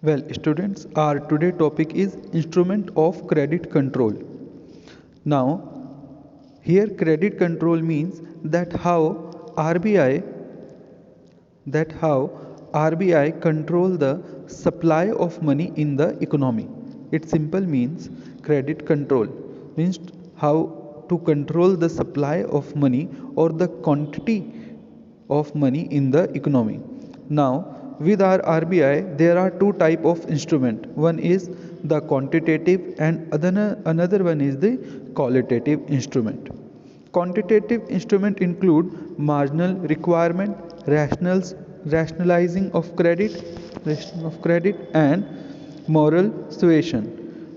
Well, students, our today topic is instrument of credit control. Now, here credit control means RBI that how RBI control the supply of money in the economy. It simple means credit control means how to control the supply of money or the quantity of money in the economy. Now, with our RBI, there are two type of instrument. One is the quantitative and another one is the qualitative instrument. Quantitative instrument include marginal requirement, rationalizing of credit and moral suasion.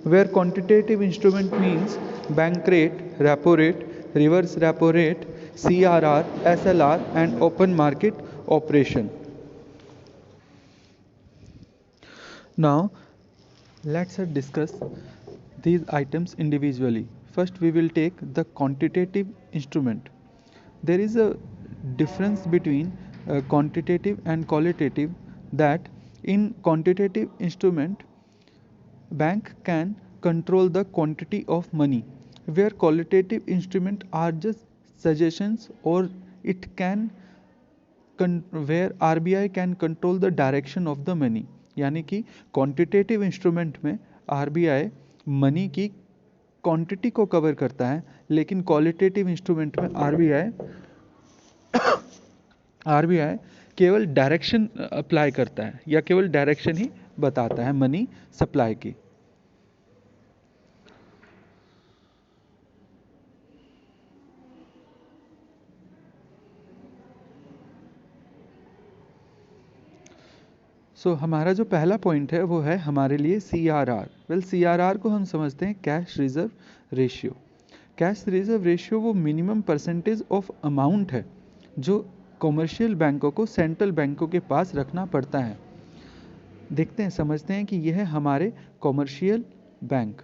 Where quantitative instrument means bank rate, repo rate, reverse repo rate, CRR, SLR and open market operation. Now let's discuss these items individually. First we will take the quantitative instrument. There is a difference between quantitative and qualitative, that in quantitative instrument bank can control the quantity of money, where qualitative instruments are just suggestions, or it can where RBI can control the direction of the money. यानी कि quantitative instrument में RBI money की quantity को cover करता है, लेकिन qualitative instrument में RBI केवल डायरेक्शन अप्लाई करता है या केवल डायरेक्शन ही बताता है मनी सप्लाई की. हमारा जो पहला पॉइंट है वो है हमारे लिए CRR. CRR को हम समझते हैं cash reserve ratio. Cash reserve ratio वो मिनिमम परसेंटेज ऑफ अमाउंट है जो कॉमर्शियल बैंकों को सेंट्रल बैंकों के पास रखना पड़ता है. देखते हैं, समझते हैं कि यह है हमारे कॉमर्शियल बैंक,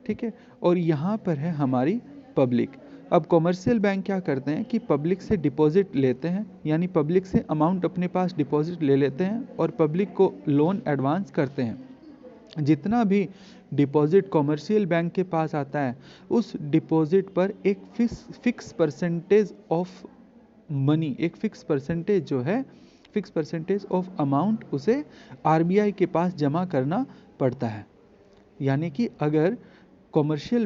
ठीक है, और यहाँ पर है हमारी पब्लिक. अब कॉमर्शियल बैंक क्या करते हैं कि पब्लिक से डिपॉजिट लेते हैं, यानी पब्लिक से अमाउंट अपने पास डिपॉजिट ले लेते हैं और पब्लिक को लोन एडवांस करते हैं. जितना भी डिपॉजिट कॉमर्शियल बैंक के पास आता है उस डिपॉजिट पर एक फिक्स परसेंटेज ऑफ मनी, एक फिक्स परसेंटेज ऑफ अमाउंट उसे RBI के पास जमा करना पड़ता है. यानी कि अगर कॉमर्शियल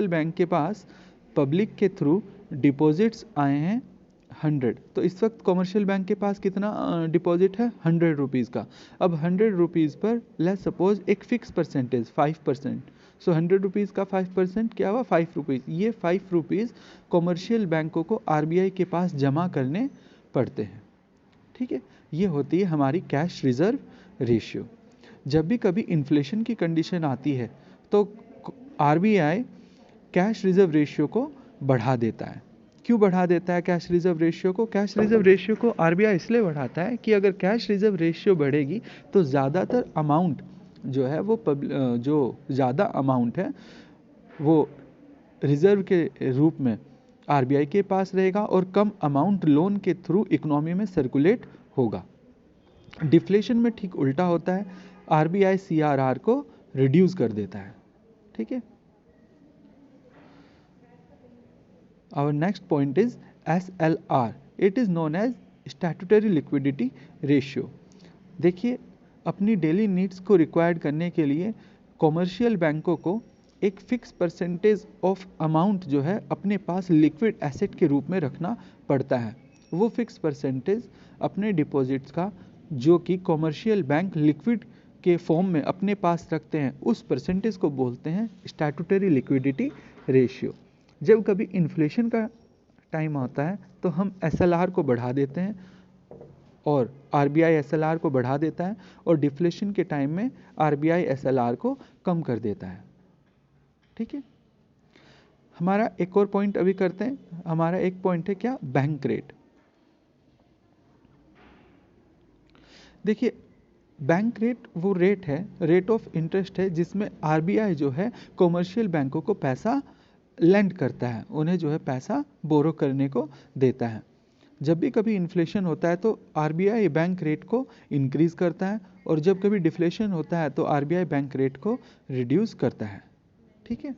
बैंक के पास पब्लिक के थ्रू डिपॉजिट्स आए हैं 100, तो इस वक्त कॉमर्शियल बैंक के पास कितना डिपॉजिट है 100 रुपीज़ का. अब 100 रुपीज़ पर लेट्स सपोज एक फिक्स परसेंटेज 5%. 100 रुपीज़ का 5% क्या हुआ 5 रुपीज़. ये 5 रुपीज़ कॉमर्शियल बैंकों को RBI के पास जमा करने पड़ते हैं. ठीक है, ये होती है हमारी कैश रिजर्व रेशियो. जब भी कभी इन्फ्लेशन की कंडीशन आती है तो RBI कैश रिजर्व रेशियो को बढ़ा देता है. क्यों बढ़ा देता है कैश रिजर्व रेशियो को? कैश रिजर्व रेशियो को RBI इसलिए बढ़ाता है कि अगर कैश रिजर्व रेशियो बढ़ेगी तो ज़्यादातर अमाउंट जो है वो जो ज़्यादा अमाउंट है वो रिजर्व के रूप में RBI के पास रहेगा और कम अमाउंट लोन के थ्रू इकोनॉमी में सर्कुलेट होगा. डिफ्लेशन में ठीक उल्टा होता है, RBI CRR को रिड्यूस कर देता है. ठीक है. Our next point is SLR. It is known as Statutory Liquidity Ratio. देखिए, अपनी डेली नीड्स को रिक्वायर्ड करने के लिए कॉमर्शियल बैंकों को एक फिक्स परसेंटेज ऑफ अमाउंट जो है अपने पास लिक्विड एसेट के रूप में रखना पड़ता है. वो फिक्स परसेंटेज अपने डिपॉजिट्स का जो कि कॉमर्शियल बैंक लिक्विड के फॉर्म में अपने पास रखते हैं उस परसेंटेज को बोलते हैं स्टैट्यूटरी लिक्विडिटी रेशियो. जब कभी इन्फ्लेशन का टाइम आता है तो हम SLR को बढ़ा देते हैं और RBI SLR को बढ़ा देता है, और डिफ्लेशन के टाइम में RBI SLR को कम कर देता है. ठीक है. हमारा एक और पॉइंट अभी करते हैं. हमारा एक पॉइंट है क्या, बैंक रेट. देखिए, बैंक रेट वो रेट है, रेट ऑफ इंटरेस्ट है जिसमें RBI जो है कॉमर्शियल बैंकों को पैसा लेंड करता है, उन्हें जो है पैसा बोरो करने को देता है. जब भी कभी इन्फ्लेशन होता है तो आरबीआई बैंक रेट को इंक्रीज करता है, और जब कभी डिफ्लेशन होता है तो आरबीआई बैंक रेट को रिड्यूस करता है। ठीक है।